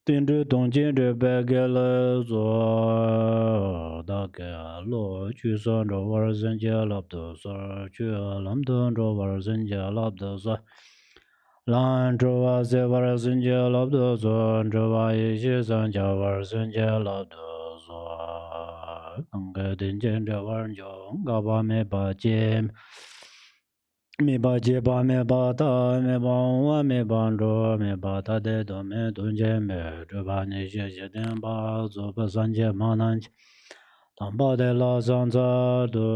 Tindu dongjin de begele zo da ge lo chu son ro war zen je lab de so chu lam don ro war zen je lab de so lan ro wa ze war zen je lab de so ro wa ye shi san ja war zen je lab de so ang ge den jen de war jo ga ba me ba jem me ba je ba me ba ta me ba wa me ba ro me ba ta de do me dun je me zhe ba ne xie xie den ba zo ba san jie ma nan tang ba de la san za de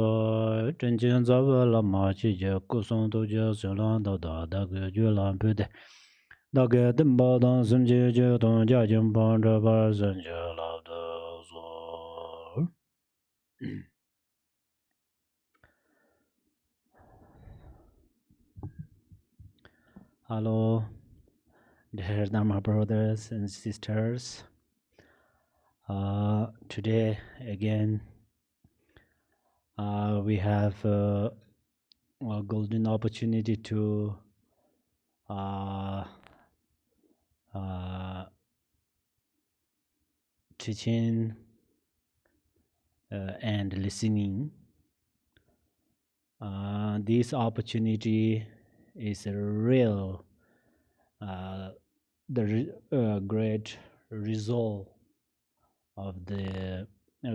zhen jin za ba la ma qi jie gu song du jie se lan da da da ge ju lan pu de da ge den ba dang sim jie jie dong jia jin ba zhe ba san jie la de zo Hello, dear Dharma brothers and sisters. Today again, we have a golden opportunity to teaching and listening. This opportunity is a real, great result of the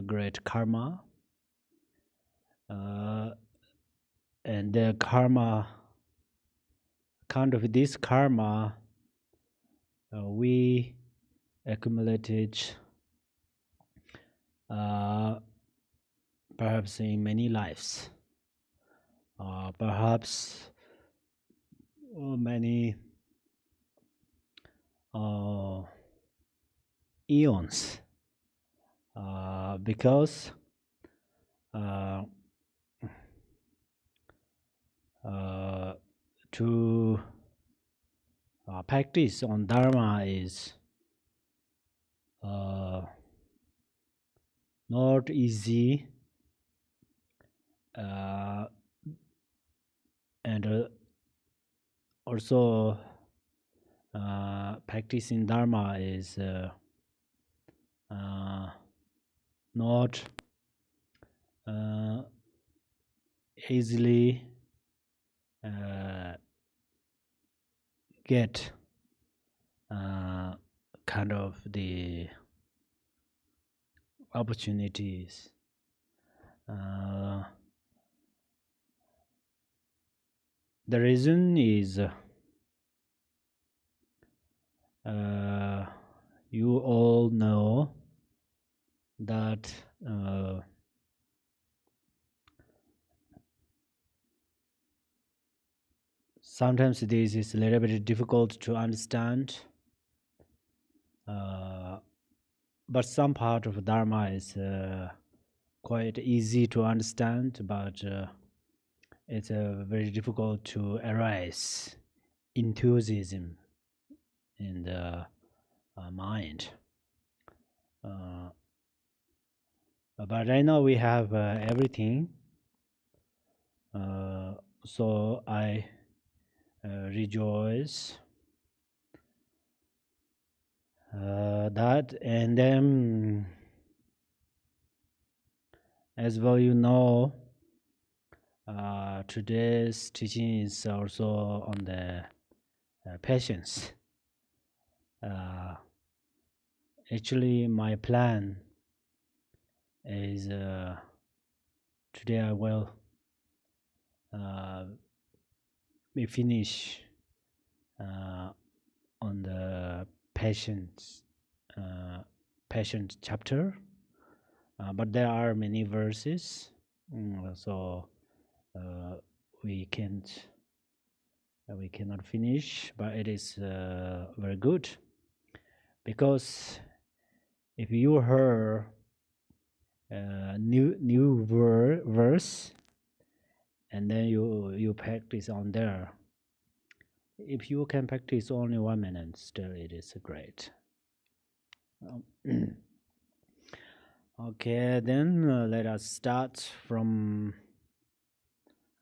great karma, and the karma, kind of this karma, we accumulated perhaps in many lives, perhaps many eons, because to practice on Dharma is not easy, and also practicing Dharma is not easily get kind of the opportunities. The reason is you all know that sometimes this is a little bit difficult to understand, but some part of Dharma is quite easy to understand, but it's very difficult to arise enthusiasm in the mind. But right now we have everything, so I rejoice that, and then as well, you know, today's teaching is also on the patience. Actually, my plan is today I will we finish on the patience chapter, but there are many verses, so we cannot finish, but it is very good because if you heard new verse, and then you practice on there. If you can practice only 1 minute, still it is great. Okay, then let us start from.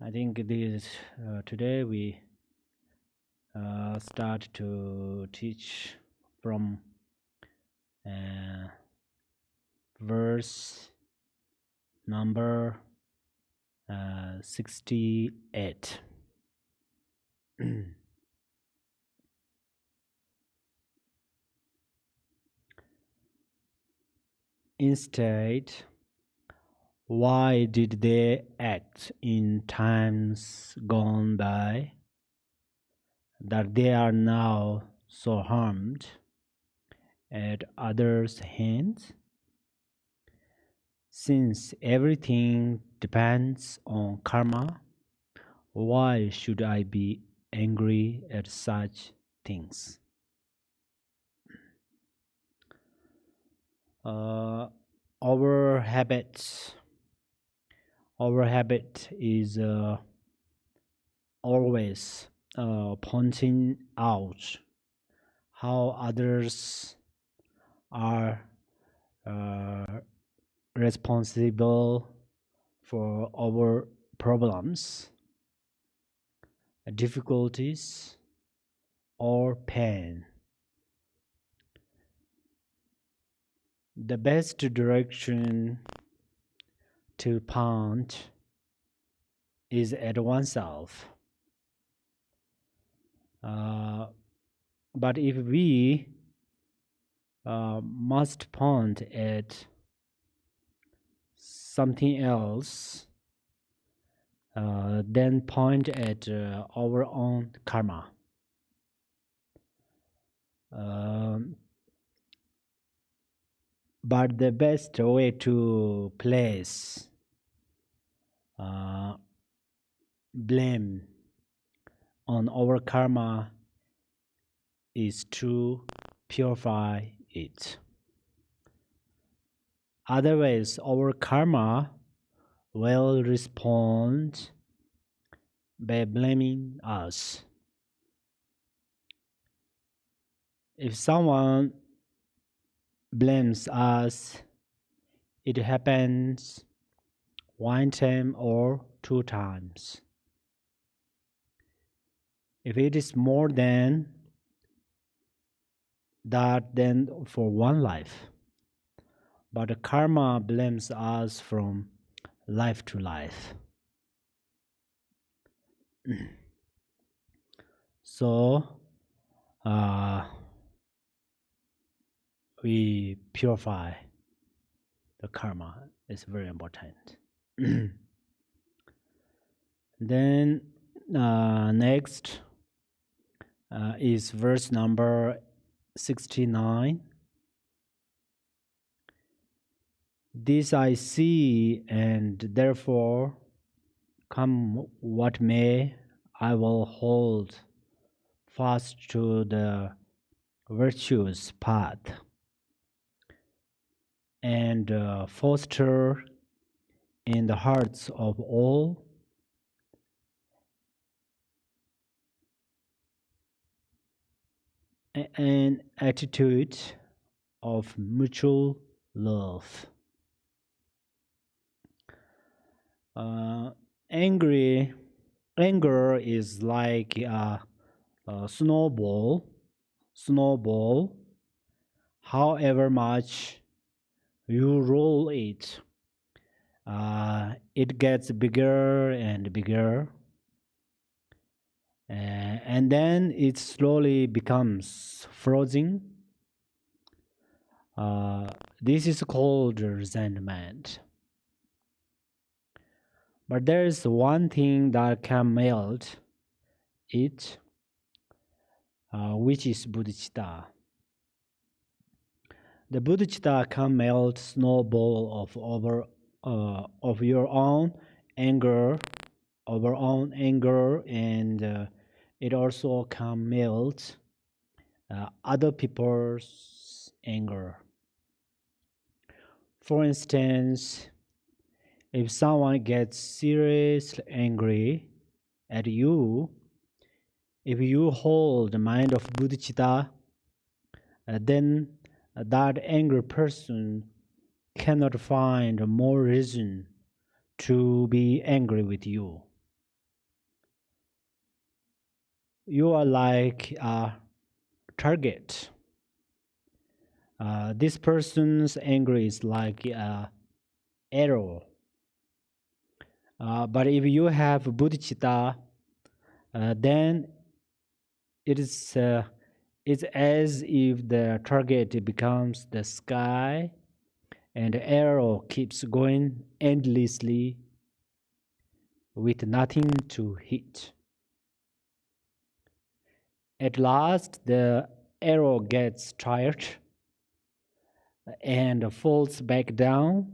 I think this today we start to teach from verse number 68. Instead, why did they act in times gone by that they are now so harmed at others' hands? Since everything depends on karma, why should I be angry at such things? Our habit is always pointing out how others are responsible for our problems, difficulties, or pain. The best direction to point is at oneself. But if we must point at something else, then point at our own karma. But the best way to place blame on our karma is to purify it. Otherwise, our karma will respond by blaming us. If someone blames us, it happens 1 time or 2 times. If it is more than that, then for 1 life. But the karma blames us from life to life. So we purify the karma. It's very important. Then next is verse number 69. This I see, and therefore, come what may, I will hold fast to the virtuous path and foster in the hearts of all an attitude of mutual love. Anger is like a snowball. However much you roll it, it gets bigger and bigger, and then it slowly becomes frozen. This is called resentment. But there is one thing that can melt it, which is Bodhichitta. The Bodhichitta can melt snowball of your own anger, and it also can melt other people's anger. For instance, if someone gets seriously angry at you, if you hold the mind of Bodhichitta, then that angry person cannot find more reason to be angry with you. You are like a target. This person's anger is like an arrow. But if you have bodhicitta, then it's as if the target becomes the sky and the arrow keeps going endlessly with nothing to hit. At last, the arrow gets tired and falls back down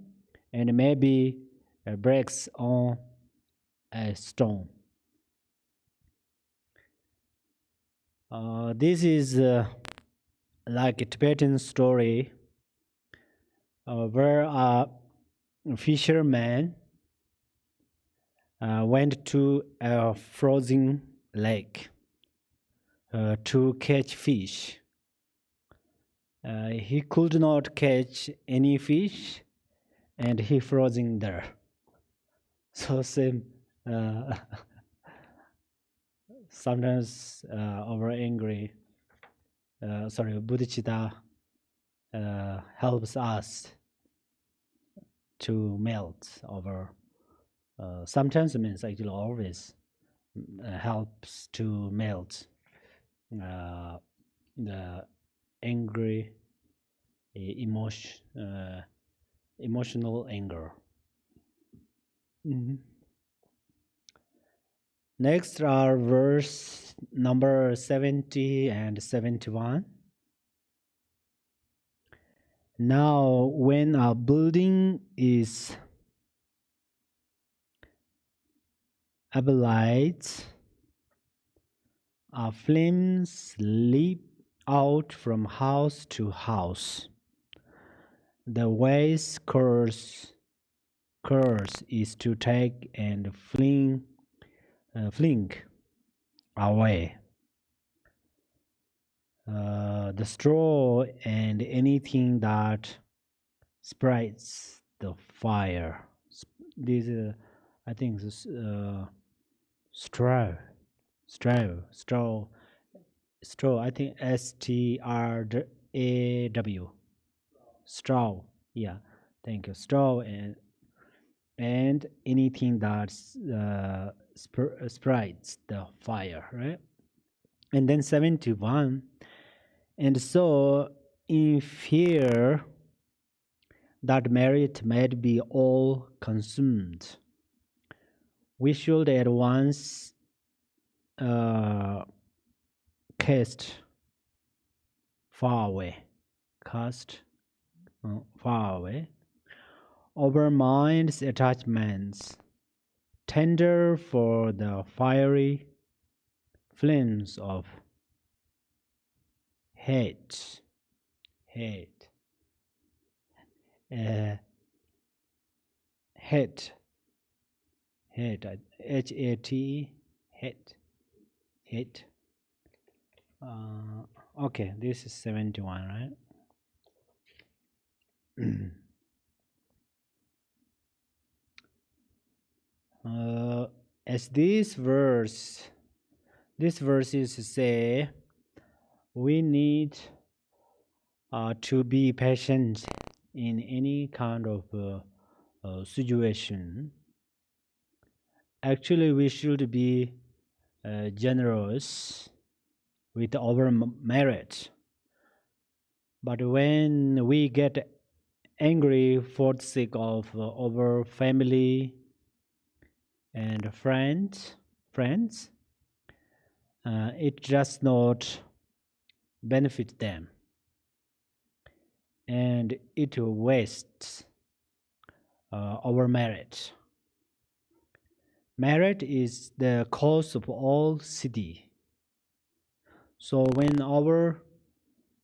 and maybe breaks on a stone. This is like a Tibetan story where a fisherman went to a frozen lake to catch fish. He could not catch any fish and he frozen there. So same sometimes our angry bodhicitta helps us to melt our sometimes means actually always helps to melt the angry emotional anger. Next are verse number 70 and 71. Now, when a building is ablaze, flames leap out from house to house. The wise course is to take and fling away the straw and anything that spreads the fire. This I think this straw. I think STRAW. Straw. Yeah, thank you. Straw and anything that spreads the fire, right? And then 71. And so, in fear that merit might be all consumed, we should at once cast far away our mind's attachments, tender for the fiery flames of hate, hate, hate, H-A-T, hate. Okay, this is 71, right? As these verses say, we need to be patient in any kind of situation. Actually, we should be generous with our merit. But when we get angry for the sake of our family and friends, it does not benefit them, and it wastes our merit. Merit is the cause of all siddhi. So when our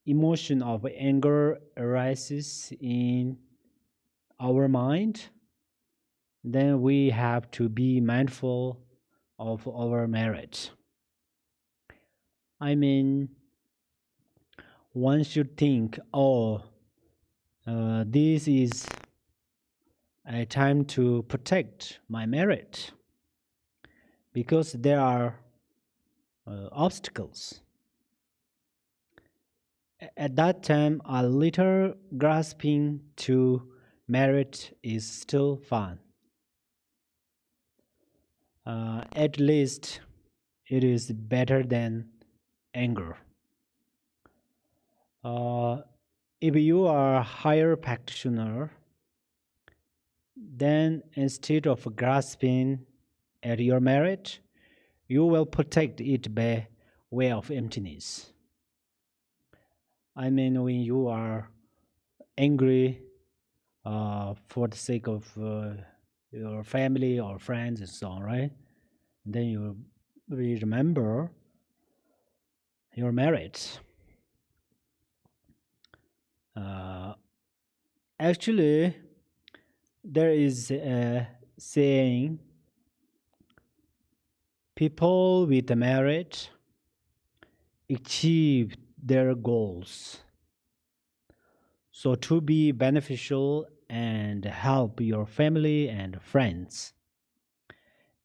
emotion of anger arises in our mind, then we have to be mindful of our merit. I mean, one should think, oh, this is a time to protect my merit because there are obstacles. At that time, a little grasping to merit is still fun. At least it is better than anger. If you are a higher practitioner, then instead of grasping at your merit, you will protect it by way of emptiness. I mean, when you are angry for the sake of your family or friends and so on, right? Then you remember your merits. Actually, there is a saying, people with merit achieve their goals. So to be beneficial and help your family and friends,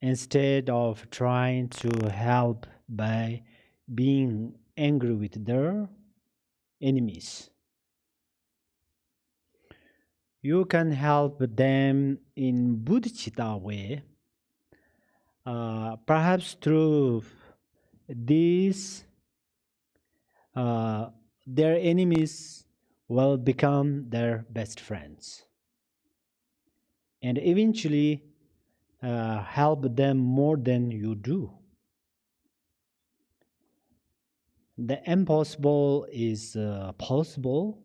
instead of trying to help by being angry with their enemies. You can help them in Bodhichitta way, perhaps through this, their enemies will become their best friends, and eventually help them more than you do. The impossible is possible.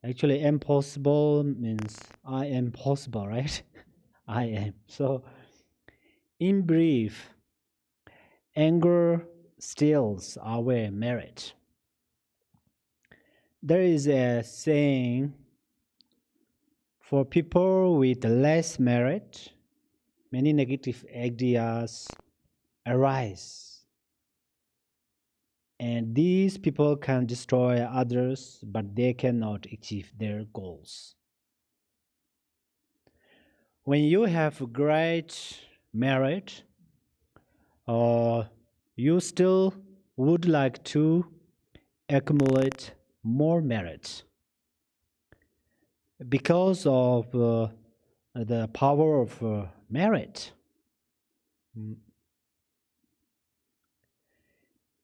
Actually, impossible means I am possible, right? I am. So, in brief, anger steals our merit. There is a saying, for people with less merit, many negative ideas arise. And these people can destroy others, but they cannot achieve their goals. When you have great merit, you still would like to accumulate more merit because of the power of merit.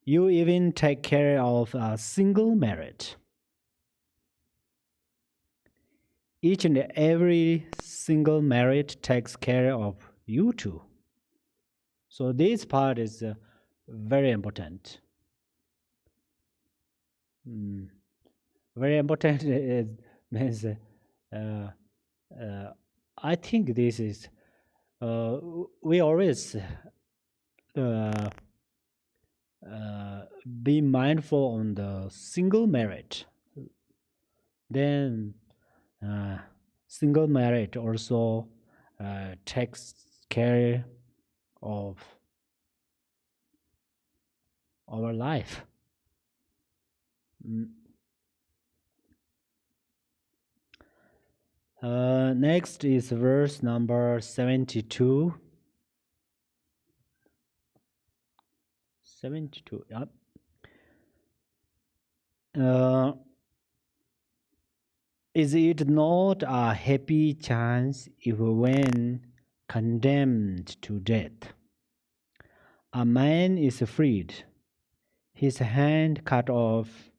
You even take care of a single merit. Each and every single merit takes care of you too. So this part is very important. Very important is, means I think this is we always be mindful on the single merit. Then single merit also takes care of our life. Next is verse number 72. 72, yep. Is it not a happy chance if when condemned to death, a man is freed, his hand cut off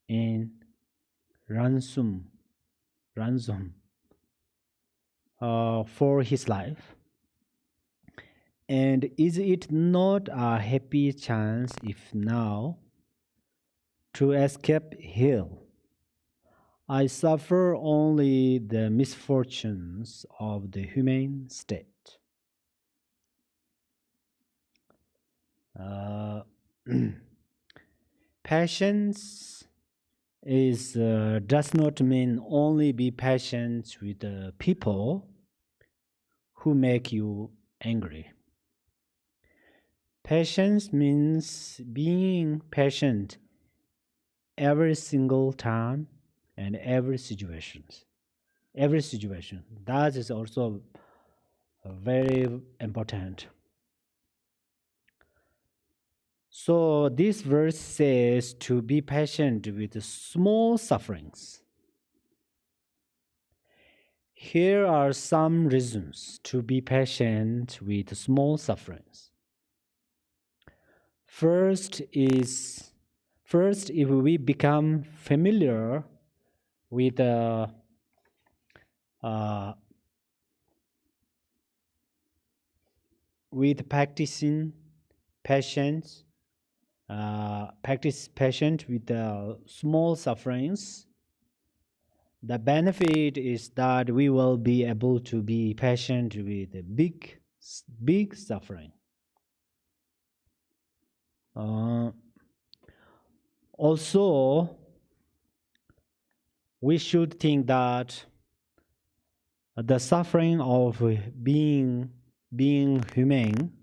in ransom for his life? And is it not a happy chance if now, to escape hell, I suffer only the misfortunes of the human state? Passions does not mean only be patient with the people who make you angry. Patience means being patient every single time and every situation. Every situation. That is also very important. So this verse says to be patient with small sufferings. Here are some reasons to be patient with small sufferings. First, if we become familiar with practicing patience, practice patience with the small sufferings, the benefit is that we will be able to be patient with the big suffering. Also, we should think that the suffering of being human,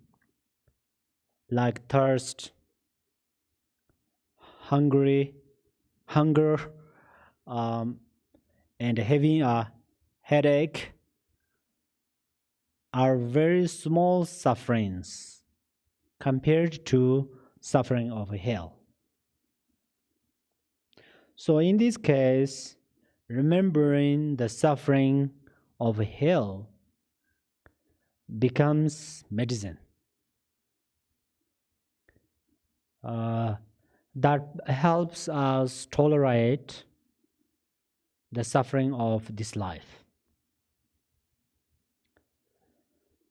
like thirst, hunger, and having a headache, are very small sufferings compared to suffering of hell. So in this case, remembering the suffering of hell becomes medicine. That helps us tolerate the suffering of this life.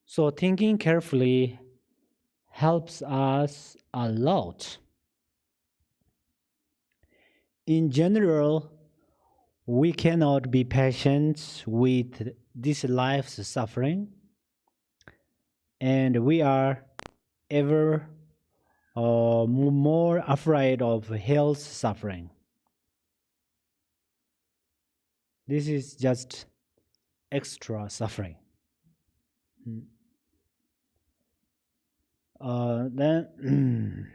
So thinking carefully helps us a lot. In general, we cannot be patient with this life's suffering, and we are ever more afraid of hell's suffering. This is just extra suffering. Then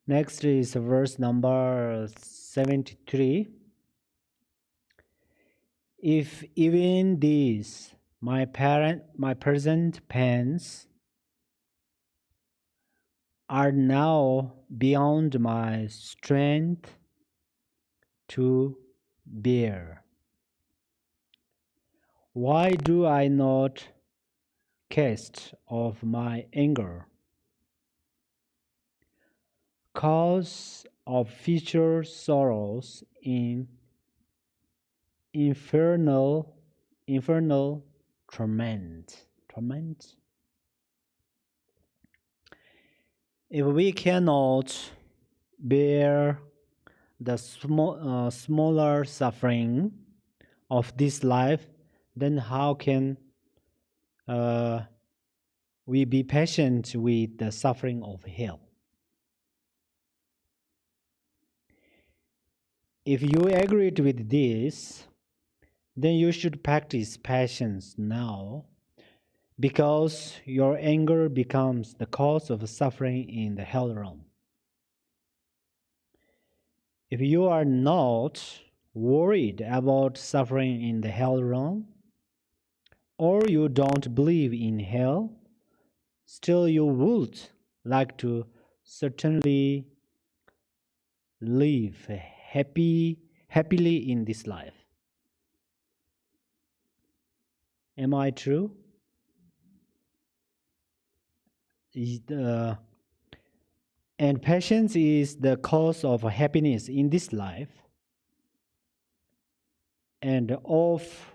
next is verse number 73. If even these my present pains are now beyond my strength to bear, why do I not cast off my anger? Cause of future sorrows in infernal torment. If we cannot bear the smaller suffering of this life, then how can we be patient with the suffering of hell? If you agree with this, then you should practice patience now, because your anger becomes the cause of suffering in the hell realm. If you are not worried about suffering in the hell realm, or you don't believe in hell, still you would like to certainly live happily in this life. Am I true? And patience is the cause of happiness in this life, and of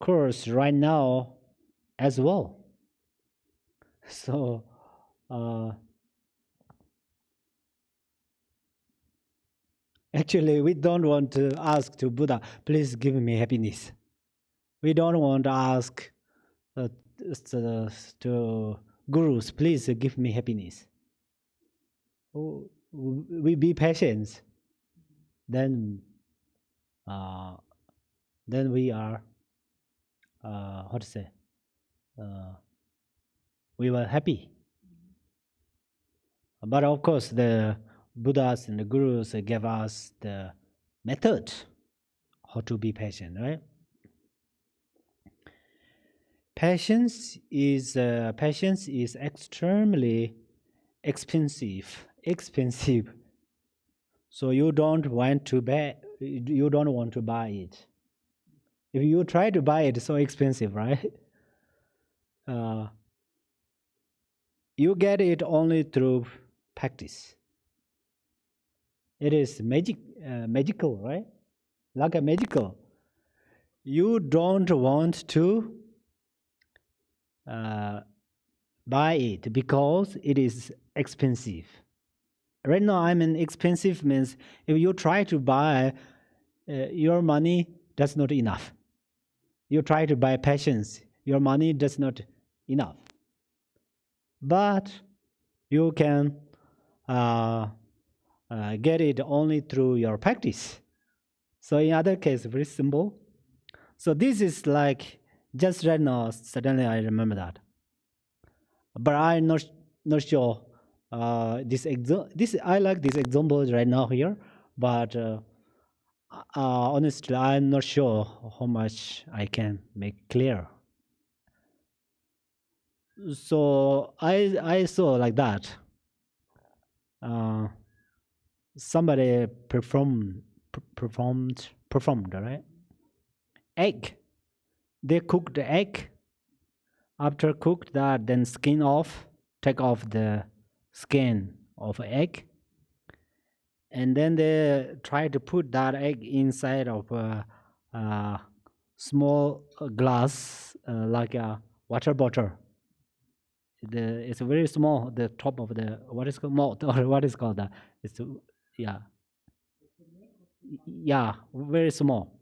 course right now as well. So actually we don't want to ask to Buddha, please give me happiness. We don't want to ask to gurus, please give me happiness. We be patient. then we are how to say, we were happy. But of course, the Buddhas and the Gurus gave us the method how to be patient, right? Patience is extremely expensive. So you don't want to buy it. If you try to buy it, it's so expensive, right? You get it only through practice. It is magical, right? Like a magical. You don't want to buy it because it is expensive. Right now, I mean, expensive means if you try to buy, your money does not enough. You try to buy patience, your money does not enough. But you can get it only through your practice. So in other case, very simple. So this is like just right now. Suddenly I remember that, but I'm not sure. This I like this example right now here, but honestly, I'm not sure how much I can make clear. So I saw like that. Somebody performed, right? Egg. They cooked the egg. After cooked that, then skin off. Take off the skin of egg, and then they try to put that egg inside of a small glass, like a water bottle. It's very small. The top of the what is called malt or what is called that? It's yeah, very small.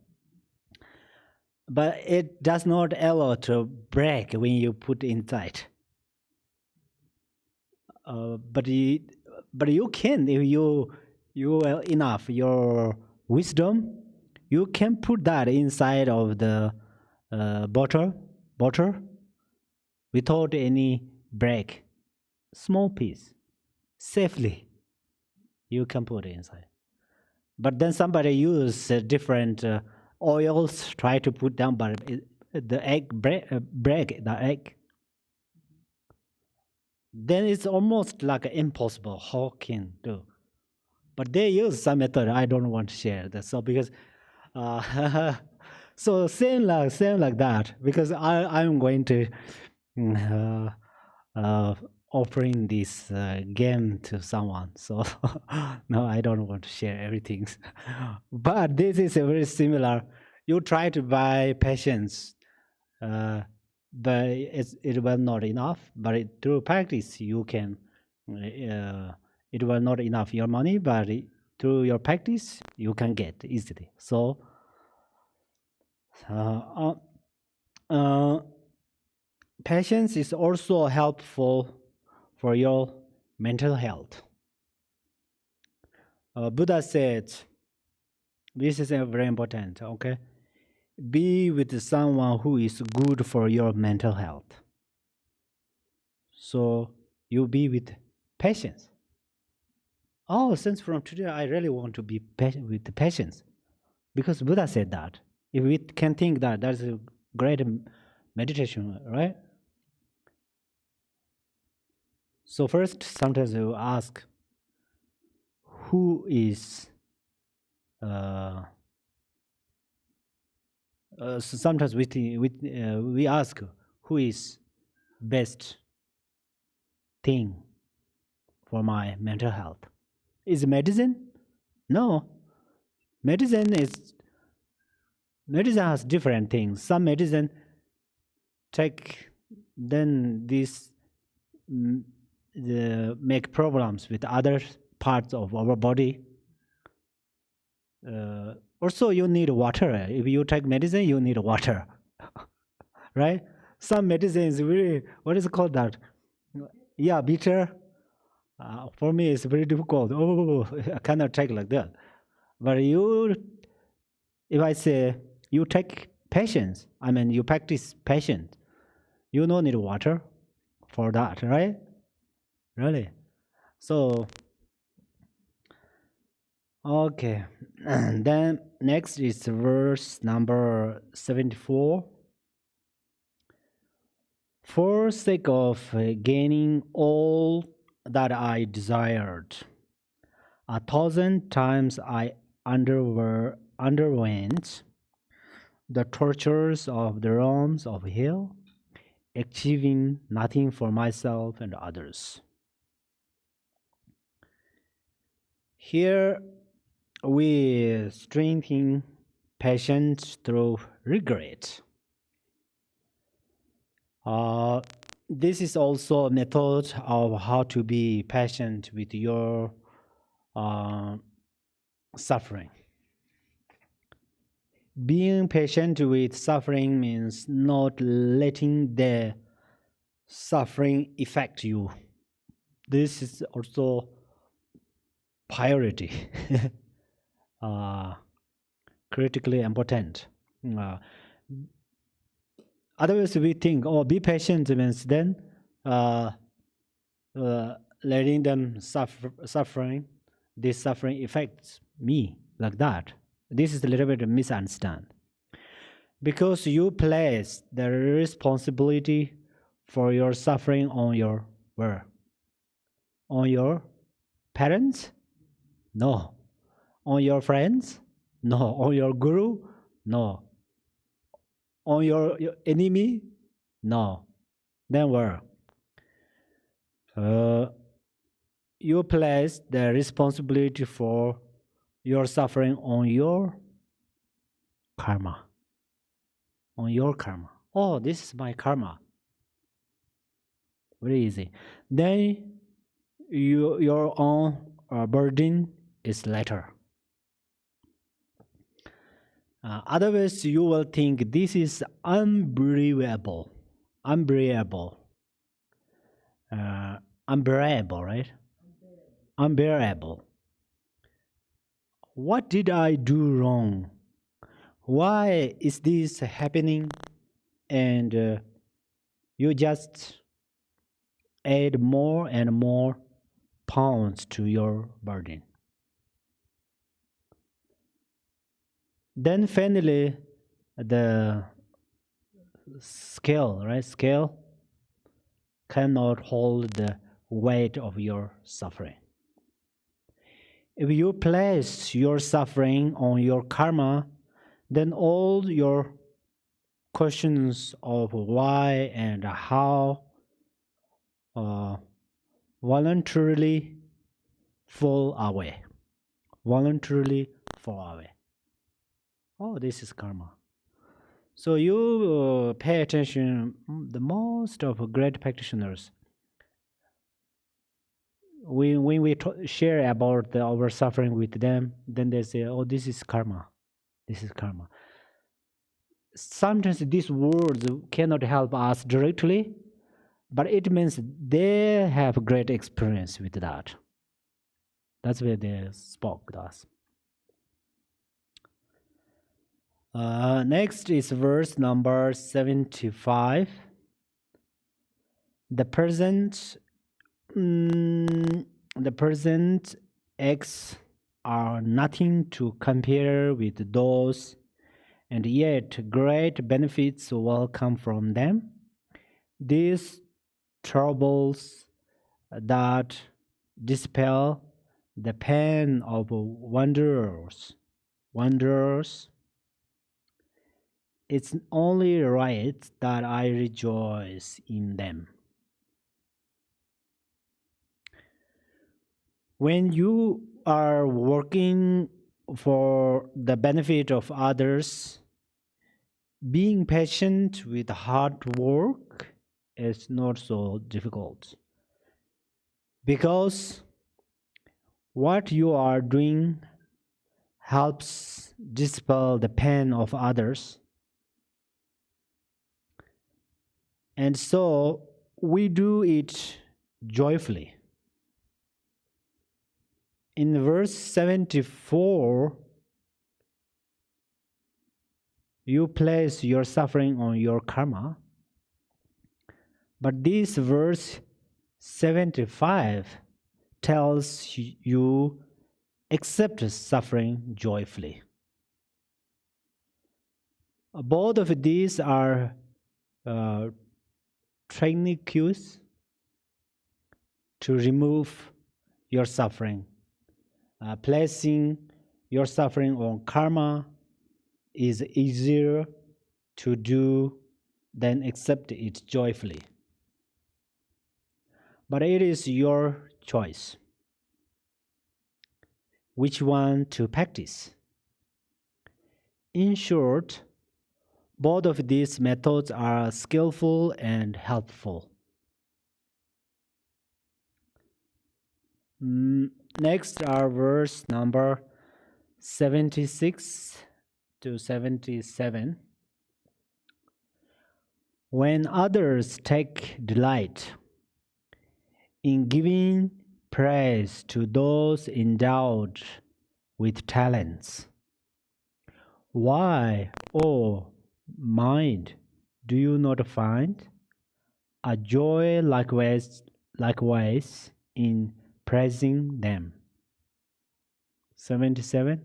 But it does not allow to break when you put inside. But you can, if you enough your wisdom, you can put that inside of the bottle without any break, small piece, safely. You can put it inside. But then somebody use different oils, try to put down, but the egg break the egg. Then it's almost like impossible. How can do? But they use some method. I don't want to share that. So because, so same like that. Because I'm going to offering this game to someone. So no, I don't want to share everything. But this is a very similar. You try to buy patience. But it was not enough. But through practice, you can. It was not enough your money, but through your practice, you can get easily. So, patience is also helpful for your mental health. Buddha said, this is very important. Okay. Be with someone who is good for your mental health. So you be with patience. Oh, since from today I really want to be patient with the patience, because Buddha said that. If we can think that, that's a great meditation, right? So first, sometimes you ask, who is sometimes we ask who is best thing for my mental health. Is medicine? No. Medicine has different things. Some medicine take, then this make problems with other parts of our body. Also, you need water. If you take medicine, you need water, right? Some medicine is really, what is it called that? Yeah, bitter. For me, it's very difficult. Oh, I cannot take like that. But if I say you take patience, I mean you practice patience, you don't need water for that, right? Really? So, okay. Then next is verse number 74. For sake of gaining all that I desired, 1,000 times I underwent the tortures of the realms of hell, achieving nothing for myself and others. Here we strengthen patience through regret. This is also a method of how to be patient with your suffering. Being patient with suffering means not letting the suffering affect you. This is also priority, critically important. Otherwise, we think, oh, be patient means then letting them suffering. This suffering affects me like that. This is a little bit misunderstand. Because you place the responsibility for your suffering on your where? On your parents? No. On your friends? No. On your guru? No. On your enemy? No. Then where? You place the responsibility for your suffering on your karma. On your karma. Oh, this is my karma. Very easy. Then your own burden is later. Otherwise, you will think this is unbearable. Unbearable, right? Unbearable. What did I do wrong? Why is this happening? And you just add more and more pounds to your burden. Then finally, the scale, right? Scale cannot hold the weight of your suffering. If you place your suffering on your karma, then all your questions of why and how voluntarily fall away. Voluntarily fall away. Oh, this is karma. So you pay attention. The most of great practitioners, when we share about our suffering with them, then they say, "Oh, this is karma. This is karma." Sometimes these words cannot help us directly, but it means they have great experience with that. That's where they spoke with us. Next is verse number 75. The present acts are nothing to compare with those, and yet great benefits will come from them. These troubles that dispel the pain of wanderers, it's only right that I rejoice in them. When you are working for the benefit of others, being patient with hard work is not so difficult. Because what you are doing helps dispel the pain of others. And so we do it joyfully. In verse 74, you place your suffering on your karma. But this verse 75 tells you accept suffering joyfully. Both of these are training cues to remove your suffering. Placing your suffering on karma is easier to do than accept it joyfully. But it is your choice which one to practice. In short, both of these methods are skillful and helpful. Next are verse number 76 to 77. When others take delight in giving praise to those endowed with talents, why, O mind, do you not find a joy likewise in praising them? 77.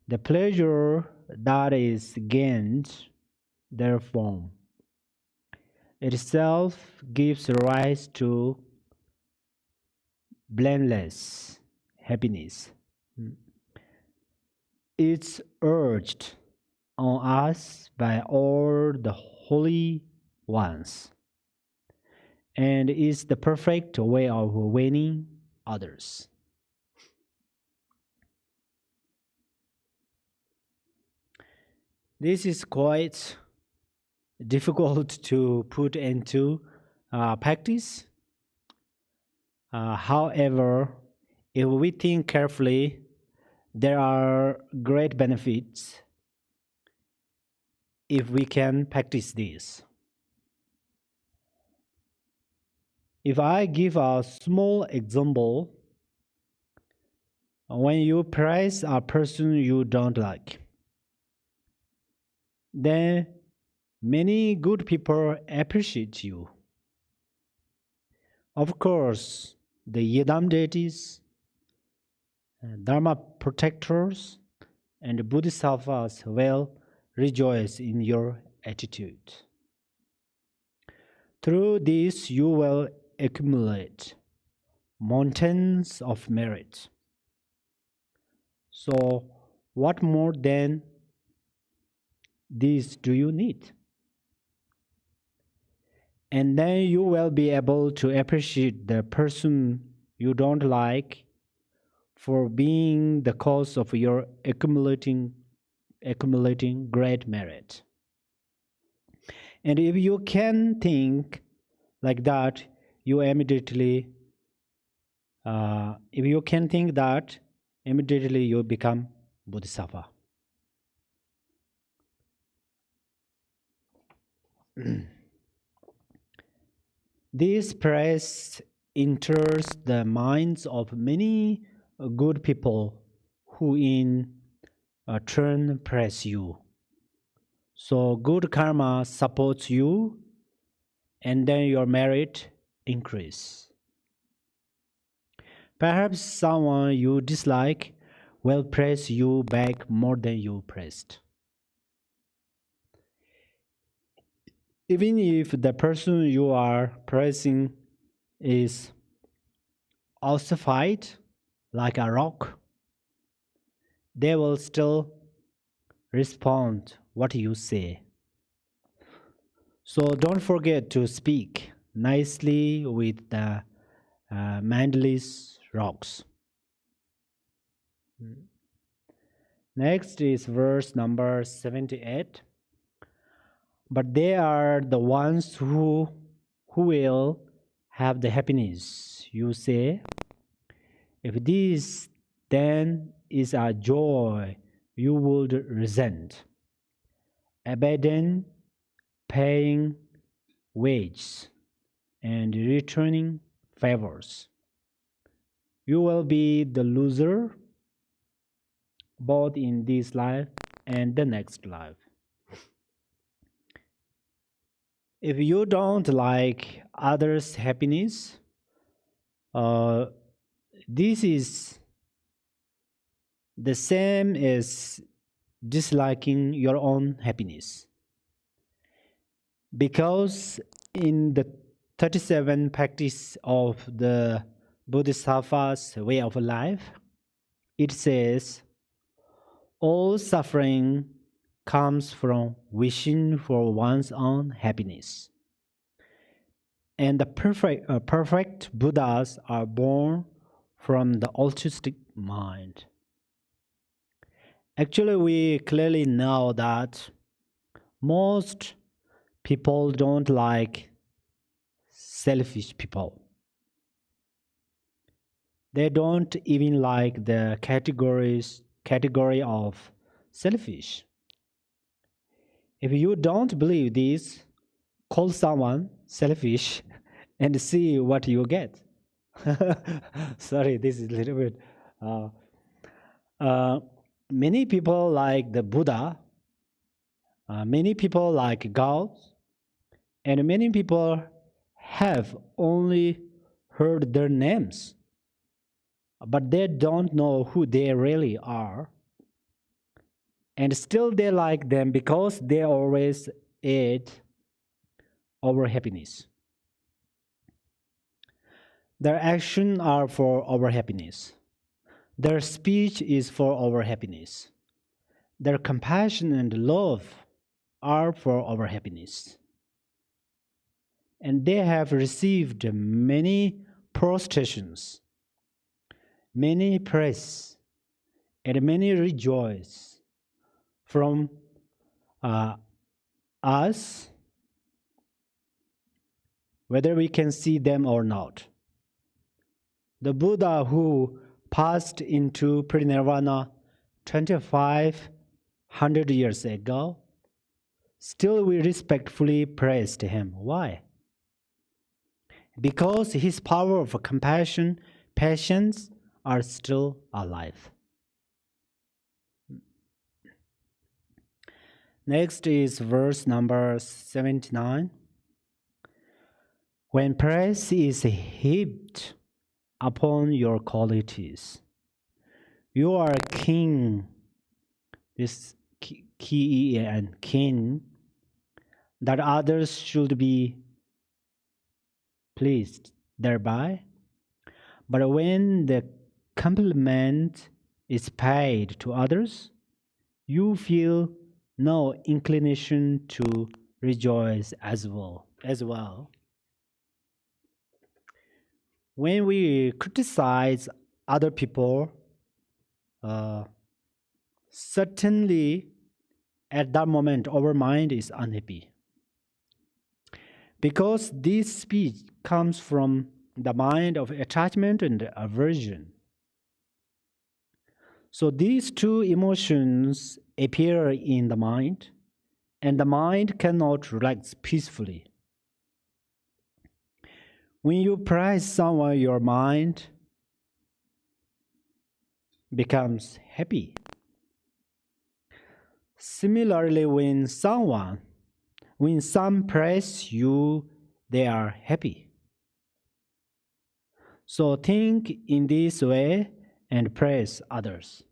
The pleasure that is gained therefrom itself gives rise to blameless happiness. It's urged on us by all the holy ones, and is the perfect way of winning others. This is quite difficult to put into practice. However, if we think carefully, there are great benefits if we can practice this. If I give a small example, when you praise a person you don't like, then many good people appreciate you. Of course, the Yidam deities, Dharma protectors, and Bodhisattvas will rejoice in your attitude. Through this, you will accumulate mountains of merit. So, what more than this do you need? And then you will be able to appreciate the person you don't like for being the cause of your accumulating great merit. And if you can think like that, you immediately you become Bodhisattva. This praise enters the minds of many good people who in turn praise you. So good karma supports you, and then your merit increase. Perhaps someone you dislike will praise you back more than you praised. Even if the person you are praising is ossified like a rock, they will still respond what you say. So don't forget to speak nicely with the mindless rocks. Next is verse number 78. But they are the ones who will have the happiness, you say. If this then is a joy you would resent, abandon paying wages and returning favors, you will be the loser both in this life and the next life. If you don't like others' happiness, this is the same as disliking your own happiness. Because in the 37 practice of the Bodhisattva's way of life, it says, all suffering comes from wishing for one's own happiness. And the perfect Buddhas are born from the altruistic mind. Actually, we clearly know that most people don't like selfish people. They don't even like the category of selfish. If you don't believe this, call someone selfish and see what you get. Sorry, this is a little bit. Many people like the Buddha, many people like God, and many people have only heard their names, but they don't know who they really are. And still they like them because they always aid our happiness. Their actions are for our happiness. Their speech is for our happiness. Their compassion and love are for our happiness. And they have received many prostrations, many praise, and many rejoice from us, whether we can see them or not. The Buddha who passed into parinirvana 2,500 years ago, still we respectfully praised him. Why? Because his power of compassion, patience are still alive. Next is verse number 79. When praise is heaped upon your qualities, you are a king, this key and king, that others should be pleased thereby. But when the compliment is paid to others, you feel no inclination to rejoice as well. When we criticize other people, certainly at that moment our mind is unhappy. Because this speech comes from the mind of attachment and aversion. So these two emotions appear in the mind, and the mind cannot relax peacefully. When you praise someone, your mind becomes happy. Similarly, when some praise you, they are happy. So think in this way and praise others.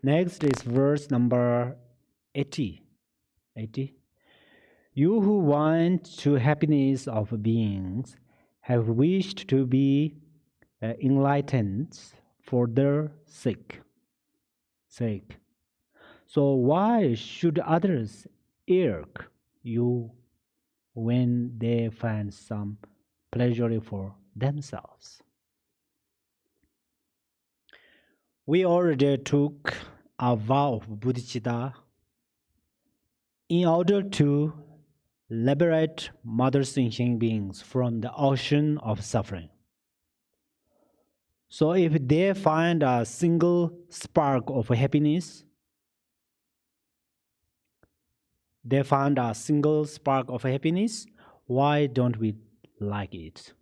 Next is verse number 80. You who want to happiness of beings have wished to be enlightened for their sake. So why should others irk you when they find some pleasure for themselves? We already took a vow of Bodhichitta in order to liberate mother sentient beings from the ocean of suffering. So if they find a single spark of happiness, why don't we like it?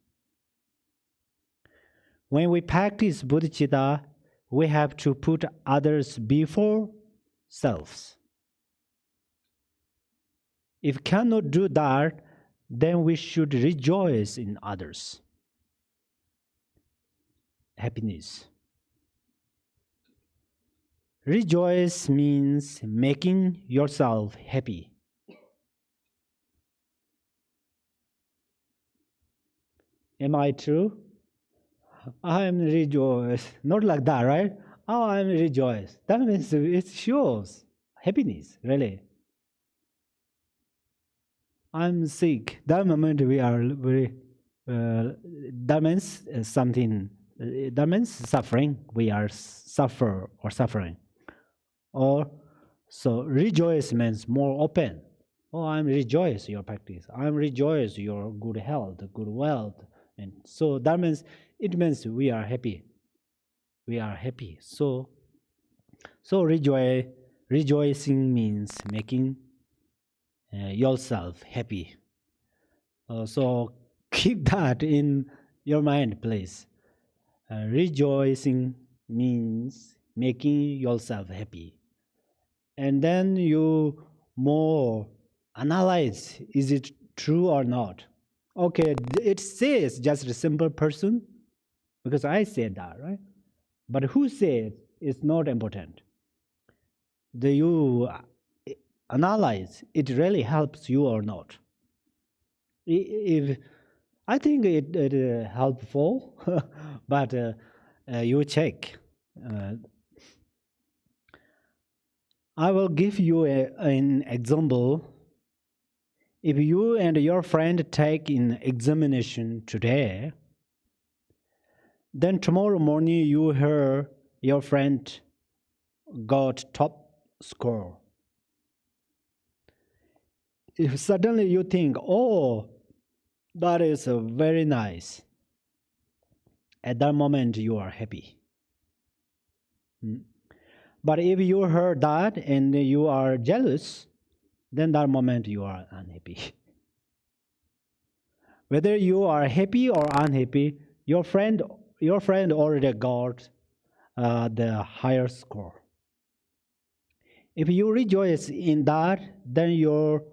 When we practice bodhicitta, we have to put others before selves. If cannot do that, then we should rejoice in others. Happiness. Rejoice means making yourself happy. Am I true? I am rejoiced. Not like that, right? Oh, I am rejoiced. That means it shows happiness, really. I'm sick. That moment we are very, that means something, that means suffering. We are suffer or suffering. Or, so rejoice means more open. Oh, I'm rejoice your practice. I'm rejoice your good health, good wealth. And so that means, it means we are happy. We are happy. So rejoicing means making yourself happy. So keep that in your mind, please. Rejoicing means making yourself happy. And then you more analyze, is it true or not? Okay, it says just a simple person, because I said that, right? But who said it's not important. Do you analyze it really helps you or not? If I think it helpful, but you check. I will give you an example. If you and your friend take an examination today, then tomorrow morning you hear your friend got top score. If suddenly you think, oh, that is very nice, at that moment you are happy. But if you heard that and you are jealous, then that moment you are unhappy. Whether you are happy or unhappy, your friend already got the higher score. If you rejoice in that, then your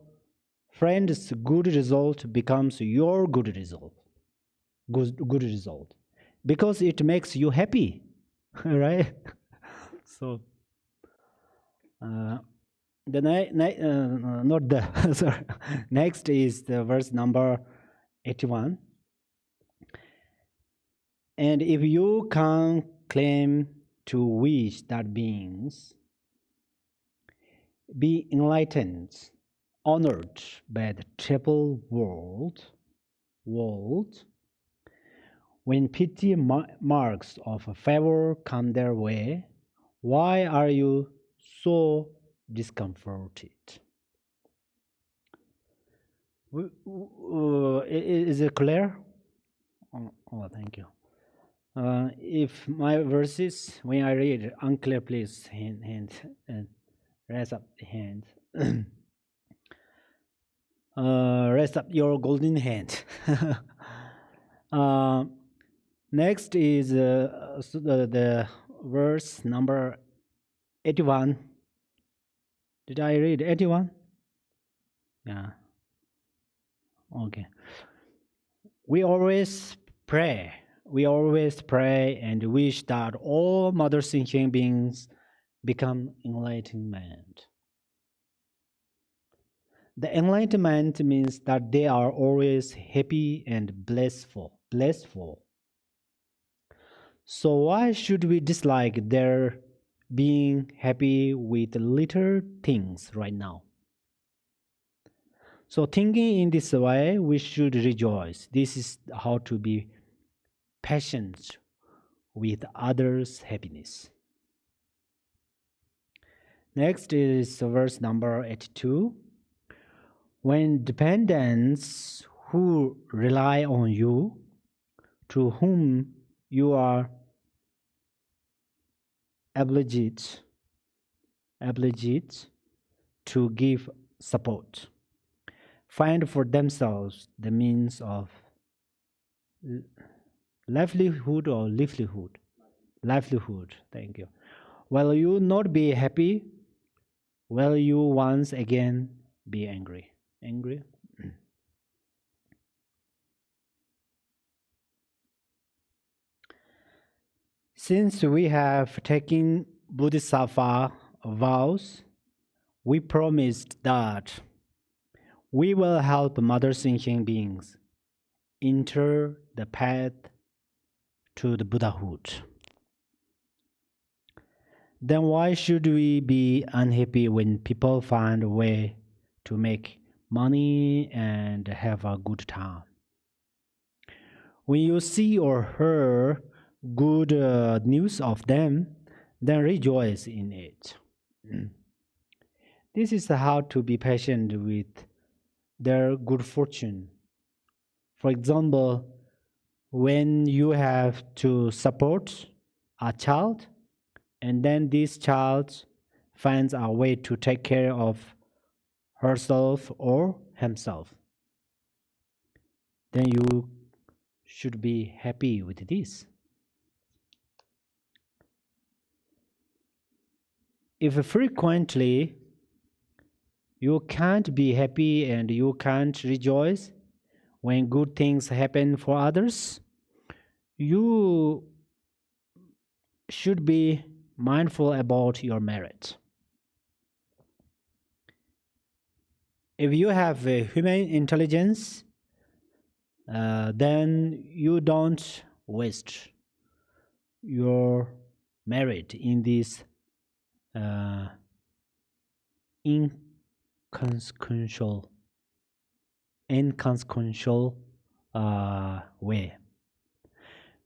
friend's good result becomes your good result. Good result. Because it makes you happy, right? So, not the, sorry. Next is the verse number 81. And if you can claim to wish that beings be enlightened, honored by the triple world, when pity marks of favor come their way, why are you so discomforted? Is it clear? Oh, thank you. If my verses, when I read unclear, please raise up the hand. Raise up your golden hand. Next is the verse number 81. Did I read 81? Yeah. Okay. We always pray and wish that all mother thinking beings become enlightenment. The enlightenment means that they are always happy and blissful. So why should we dislike their being happy with little things right now? So thinking in this way, we should rejoice. This is how to be patient with others' happiness. Next is verse number 82. When dependents who rely on you, to whom you are obliged to give support, find for themselves the means of livelihood, thank you. Will you not be happy will you once again be angry? Angry? Since we have taken Bodhisattva vows, we promised that we will help mother sentient beings enter the path to the Buddhahood. Then why should we be unhappy when people find a way to make money and have a good time? When you see or hear good news of them, then rejoice in it. This is how to be patient with their good fortune. For example, when you have to support a child, and then this child finds a way to take care of herself or himself, then you should be happy with this. If frequently you can't be happy and you can't rejoice when good things happen for others, you should be mindful about your merit. If you have a human intelligence, then you don't waste your merit in this inconsequential way.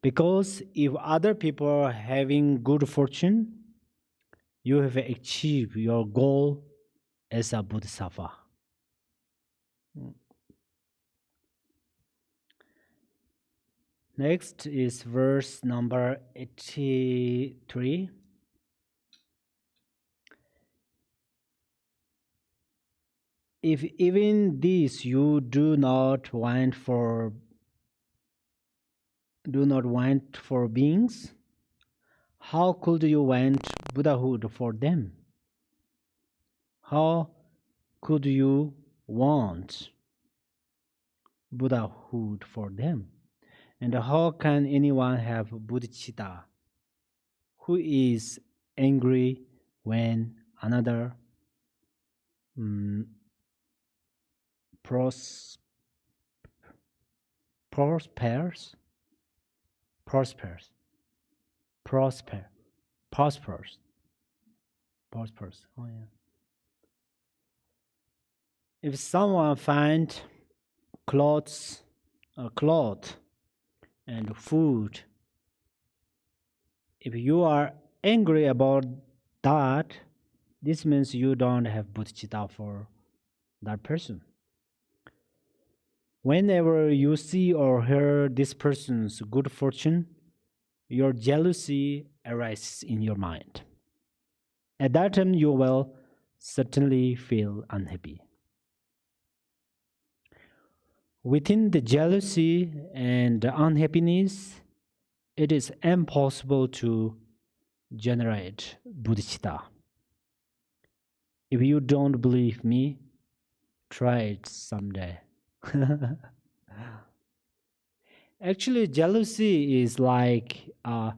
Because if other people are having good fortune, you have achieved your goal as a Bodhisattva. Next is verse number 83. If even this you do not want for beings, how could you want Buddhahood for them? How could you want Buddhahood for them? And how can anyone have Bodhichitta who is angry when another prospers? Oh yeah. If someone finds clothes, cloth, and food, if you are angry about that, this means you don't have bodhicitta for that person. Whenever you see or hear this person's good fortune, your jealousy arises in your mind. At that time, you will certainly feel unhappy. Within the jealousy and the unhappiness, it is impossible to generate bodhicitta. If you don't believe me, try it someday. Actually, jealousy is like a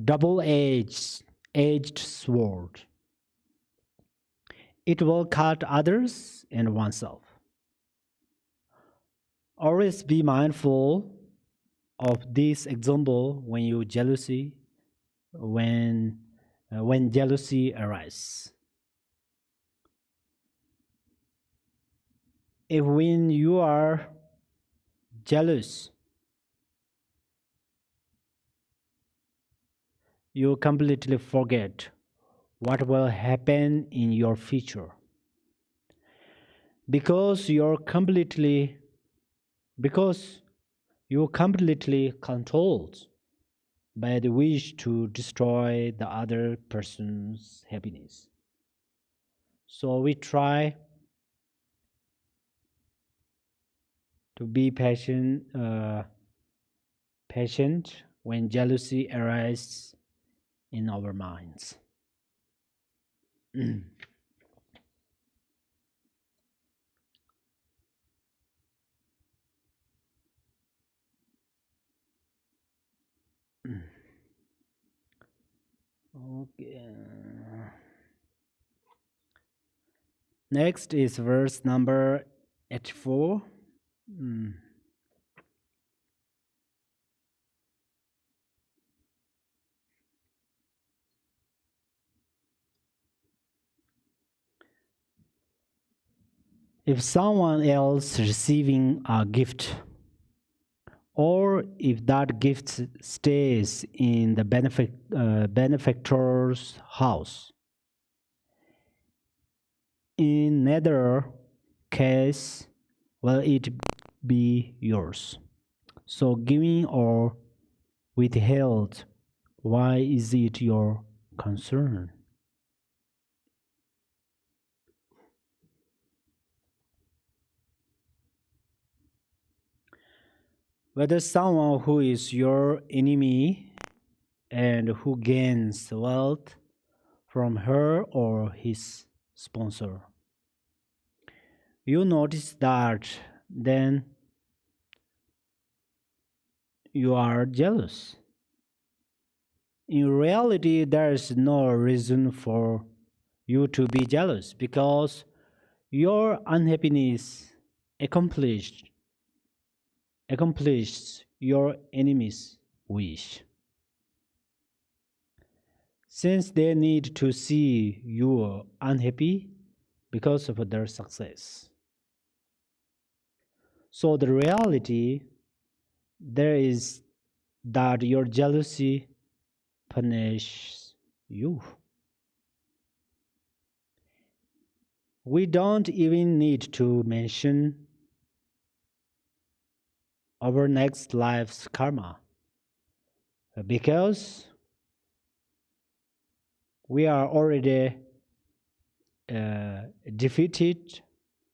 double-edged sword. It will cut others and oneself. Always be mindful of this example when jealousy arises. If when you are jealous, you completely forget what will happen in your future. Because you're completely controlled by the wish to destroy the other person's happiness. So we try to be patient when jealousy arises in our minds. Okay. Next is verse number 84. Mm. If someone else receiving a gift, or if that gift stays in the benefactor's house, in neither case will it be yours. So giving or withheld, why is it your concern? Whether someone who is your enemy and who gains wealth from her or his sponsor, you notice that then you are jealous. In reality, there is no reason for you to be jealous because your unhappiness accomplished your enemy's wish. Since they need to see you unhappy because of their success. So the reality there is that your jealousy punishes you. We don't even need to mention our next life's karma because we are already defeated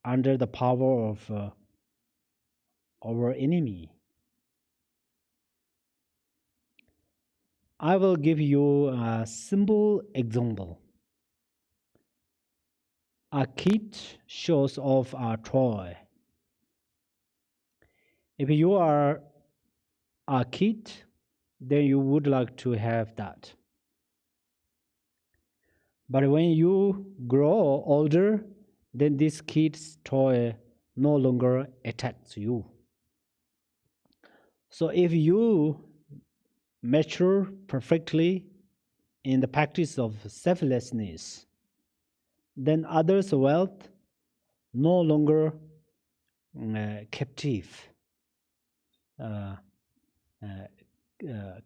under the power of our enemy. I will give you a simple example. A kid shows off a toy. If you are a kid, then you would like to have that. But when you grow older, then this kid's toy no longer attacks you. So if you mature perfectly in the practice of selflessness, then others' wealth no longer captive, uh,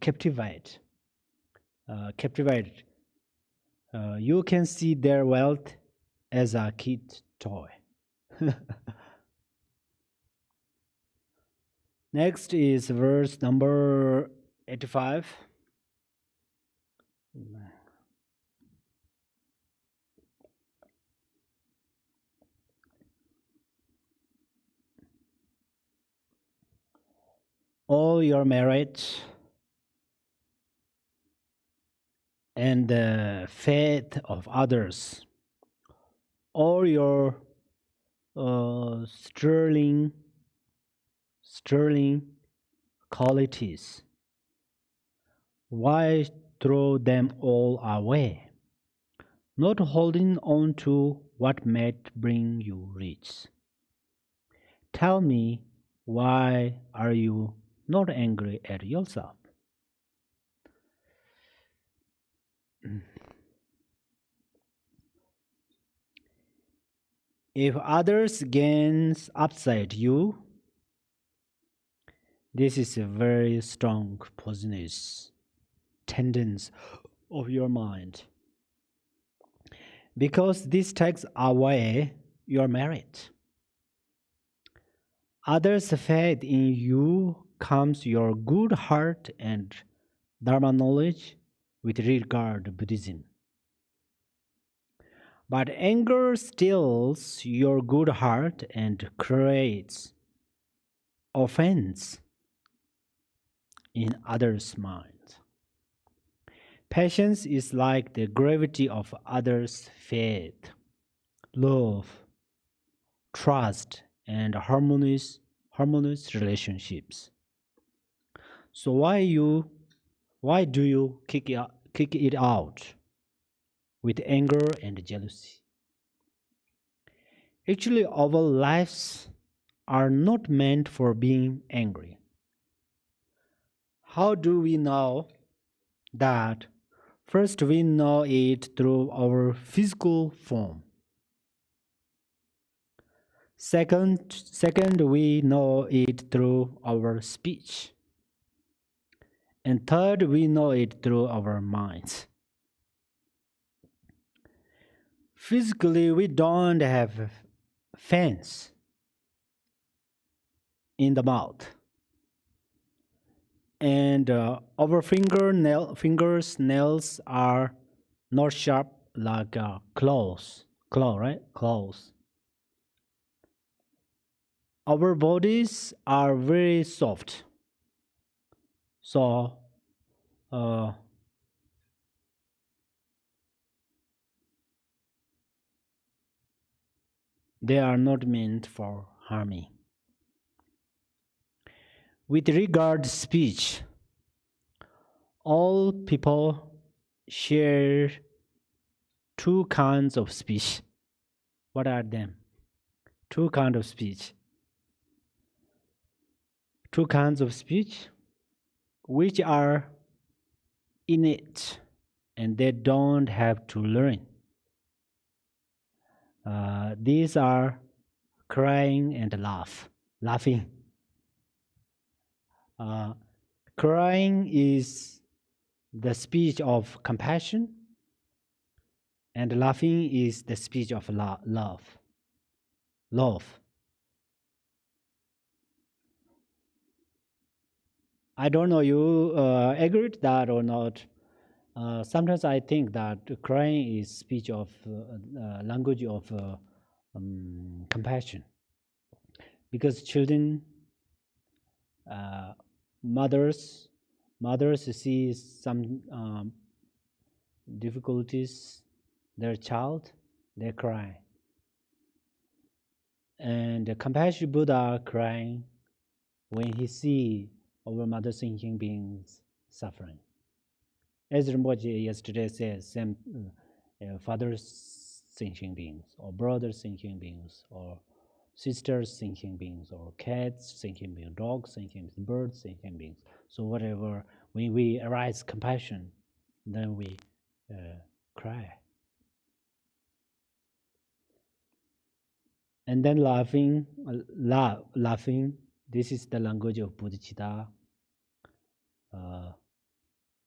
captivate. You can see their wealth as a kid toy. Next is verse number 85. All your merit and the faith of others, all your sterling qualities, why throw them all away, not holding on to what might bring you rich? Tell me, why are you not angry at yourself? If others gains upside you, this is a very strong poisonous tendency of your mind, because this takes away your merit. Others' faith in you comes your good heart and Dharma knowledge with regard to Buddhism. But anger steals your good heart and creates offense in others' minds. Patience is like the gravity of others' faith, love, trust, and harmonious relationships. So why do you kick it out with anger and jealousy? Actually, our lives are not meant for being angry. How do we know that? First, we know it through our physical form. Second, we know it through our speech. And third, we know it through our minds. Physically, we don't have fangs in the mouth. And our fingers, nails are not sharp like claws, right? Claws. Our bodies are very soft. So, they are not meant for harming. With regard to speech, all people share two kinds of speech. What are them? Two kinds of speech. Two kinds of speech which are innate and they don't have to learn. These are crying and laughing. Crying is the speech of compassion, and laughing is the speech of love. I don't know you agree with that or not. Sometimes I think that crying is speech of language of compassion, because children, mothers see some difficulties, their child, they cry, and the compassion Buddha crying when he see our mother thinking beings suffering. As Rinpoche yesterday says, same fathers thinking beings, or brothers thinking beings, or sisters thinking beings, or cats thinking beings, dogs thinking beings, birds thinking beings. So whatever, when we arise compassion, then we cry. And then laughing, this is the language of Bodhichitta.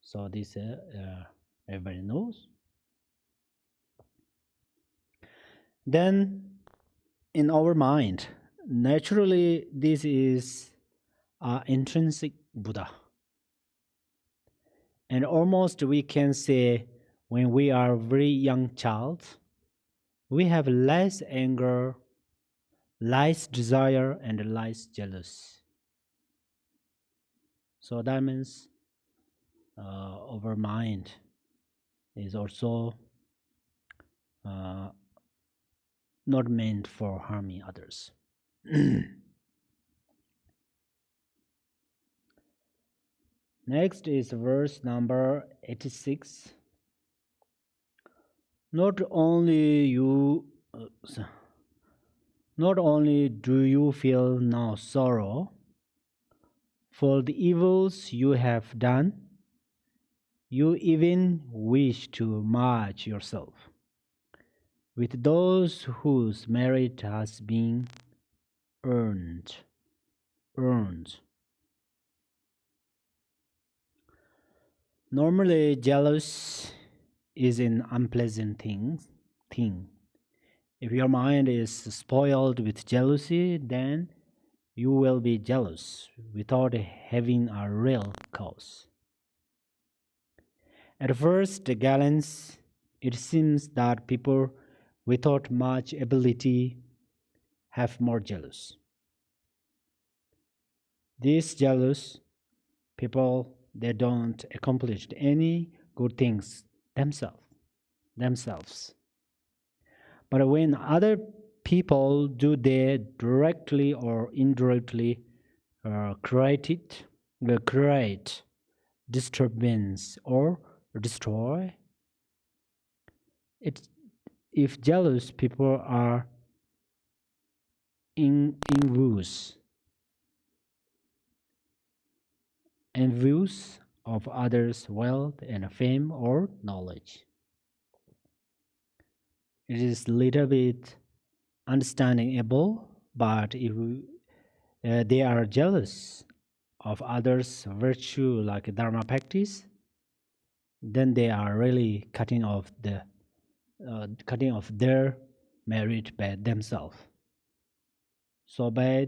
So this everybody knows. Then in our mind, naturally this is intrinsic Buddha. And almost we can say when we are a very young child, we have less anger, less desire, and less jealous. So that means our mind is also not meant for harming others. Next is verse number 86. Not only do you feel now sorrow for the evils you have done, you even wish to merge yourself with those whose merit has been earned. Normally, jealous is an unpleasant thing. If your mind is spoiled with jealousy, then you will be jealous without having a real cause. At first glance, it seems that people without much ability have more jealous. These jealous people, they don't accomplish any good things themselves. But when other people do, they directly or indirectly create disturbance or destroy it. If jealous people are envious of others' wealth and fame or knowledge, it is a little bit understandable. But if they are jealous of others' virtue, like Dharma practice, then they are really cutting off their merit by themselves. So they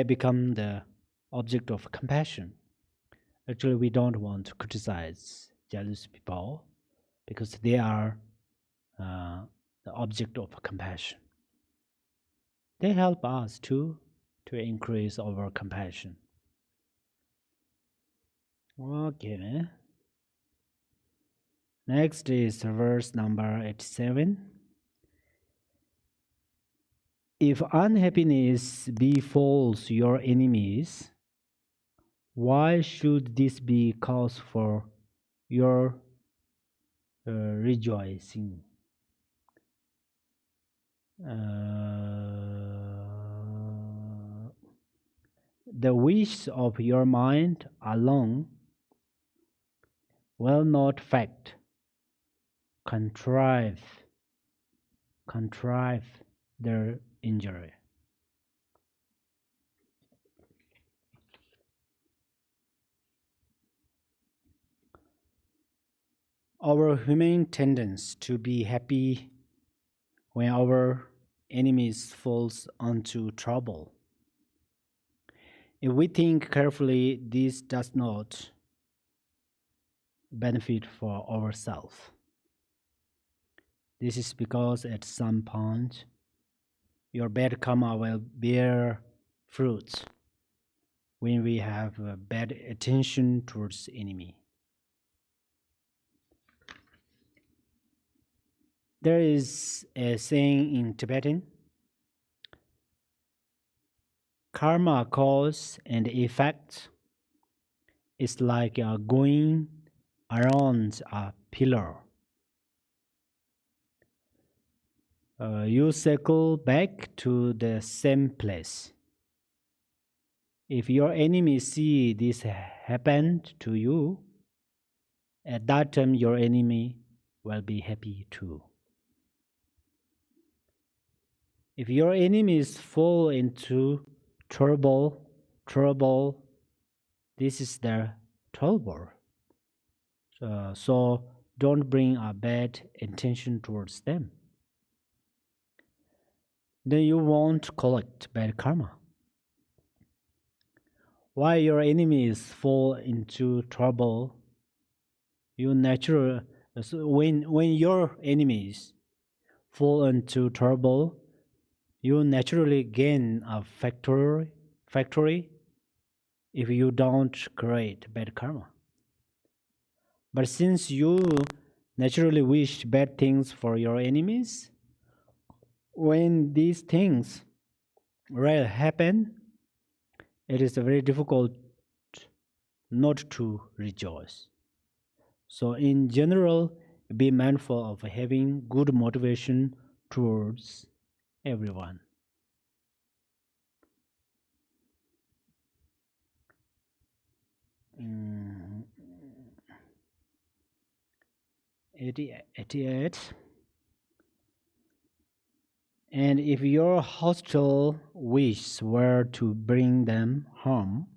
become the object of compassion. Actually, we don't want to criticize jealous people because they are the object of compassion. They help us to increase our compassion. Okay. Next is verse number 87. If unhappiness befalls your enemies, why should this be cause for your rejoicing? The wish of your mind alone will not fact contrive their injury. Our human tendency to be happy when our enemies falls into trouble. If we think carefully, this does not benefit for ourselves. This is because at some point your bad karma will bear fruits when we have a bad attention towards the enemy. There is a saying in Tibetan, karma cause and effect is like going around a pillar. You circle back to the same place. If your enemy see this happen to you, at that time your enemy will be happy too. If your enemies fall into trouble, this is their trouble. So don't bring a bad intention towards them. Then you won't collect bad karma. While your enemies fall into trouble, when your enemies fall into trouble, you naturally gain a factory if you don't create bad karma. But since you naturally wish bad things for your enemies, when these things will happen, it is very difficult not to rejoice. So in general, be mindful of having good motivation towards everyone. Mm, 88. And if your hostile wish were to bring them harm,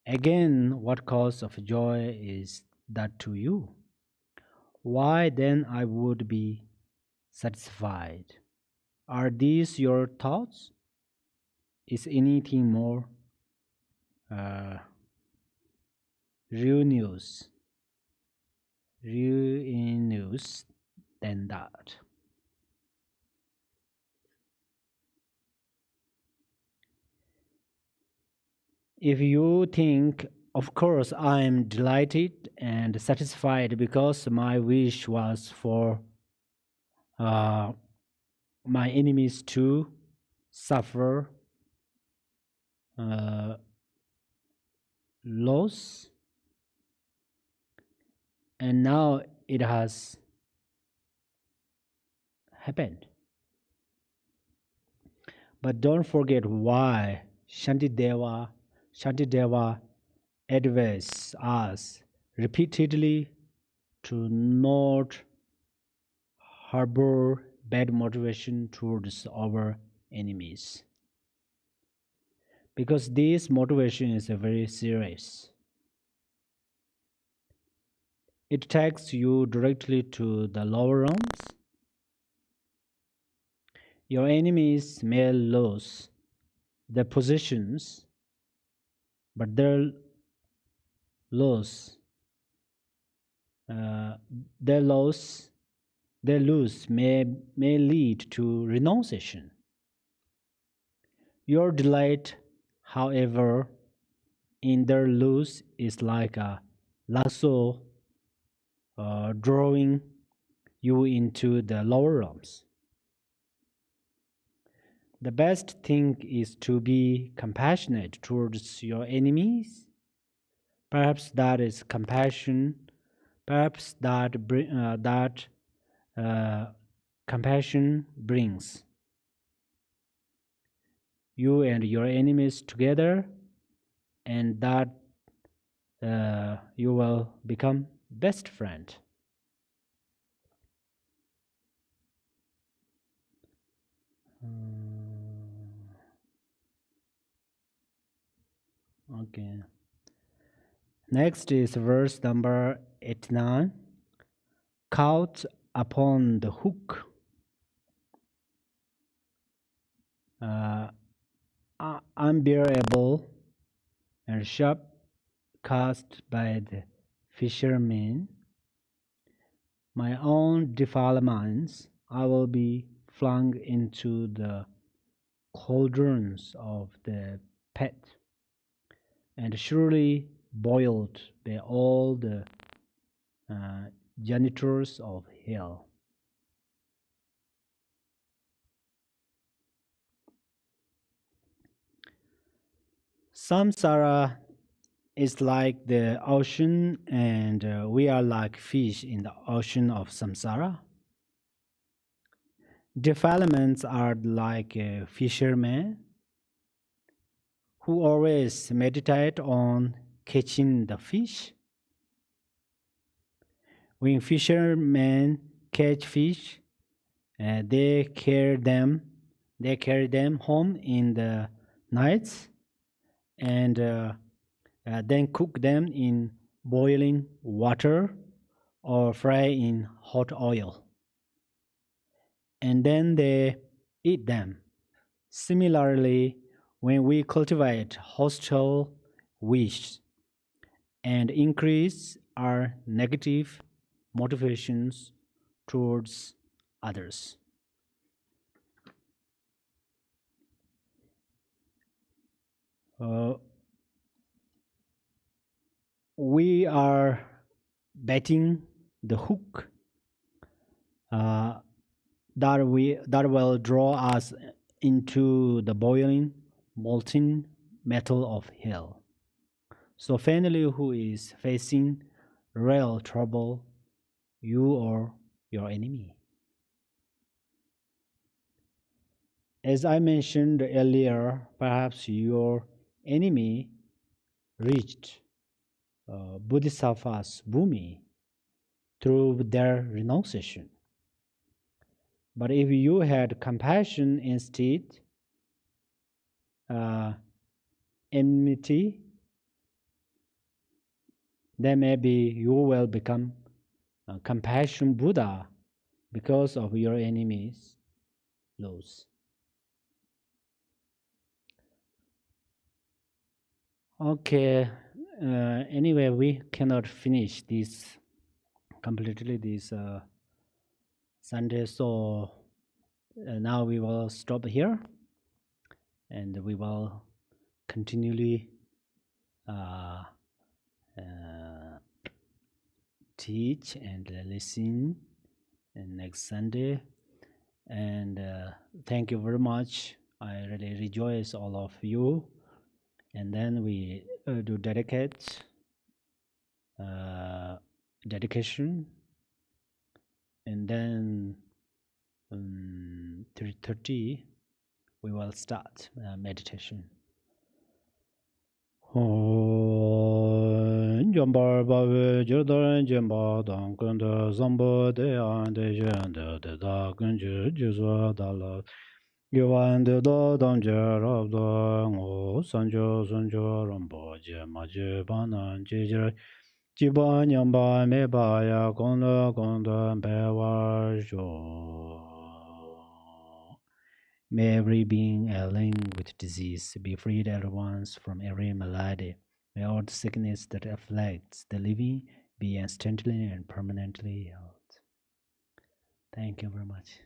again, what cause of joy is that to you? Why then I would be satisfied? Are these your thoughts? Is anything more ruinous than that? If you think Of course, I am delighted and satisfied because my wish was for uh, my enemies to suffer uh, loss, and now it has happened. But don't forget why Shantideva advised us repeatedly to not harbor bad motivation towards our enemies. Because this motivation is very serious. It takes you directly to the lower realms. Your enemies may lose their positions, but their loss, uh, their loss, their lose may lead to renunciation. Your delight, however, in their lose is like a lasso drawing you into the lower realms. The best thing is to be compassionate towards your enemies. Perhaps that is compassion. Perhaps that compassion brings you and your enemies together, and that you will become best friend. Okay. Next is verse number 89. Caught upon the hook, unbearable and sharp cast by the fishermen, my own defilements, I will be flung into the cauldrons of the pit, and surely boiled by all the janitors of hell. Samsara is like the ocean, and we are like fish in the ocean of samsara. Defilements are like fishermen who always meditate on catching the fish. When fishermen catch fish, they carry them home in the nights, and then cook them in boiling water or fry in hot oil, and then they eat them. Similarly, when we cultivate hostile wish and increase our negative motivations towards others, we are betting the hook that will draw us into the boiling molten metal of hell. So finally, who is facing real trouble, you or your enemy? As I mentioned earlier, perhaps your enemy reached Bodhisattva's bhumi through their renunciation. But if you had compassion instead, enmity, then maybe you will become a compassion Buddha because of your enemies' loss. Okay. Anyway, we cannot finish this completely this Sunday, so now we will stop here, and we will continually teach and listen next Sunday. And thank you very much. I really rejoice all of you. And then we do dedication, and then 3:30 we will start meditation. Jambar Bave Jordan Jamba Dan Kunda Zamba de Ande Janda de Da Gunju Juzwa Dala Yuan de Da Dam Jarab Da Ngo Sanjo Sanjo Rambo Jema Jibanan Jijir Jiba Nyamba Meba Ya Konda Konda Bewa Jo. May every being ailing with disease be freed at once from every malady. May all the sickness that afflicts the living be instantly and permanently healed. Thank you very much.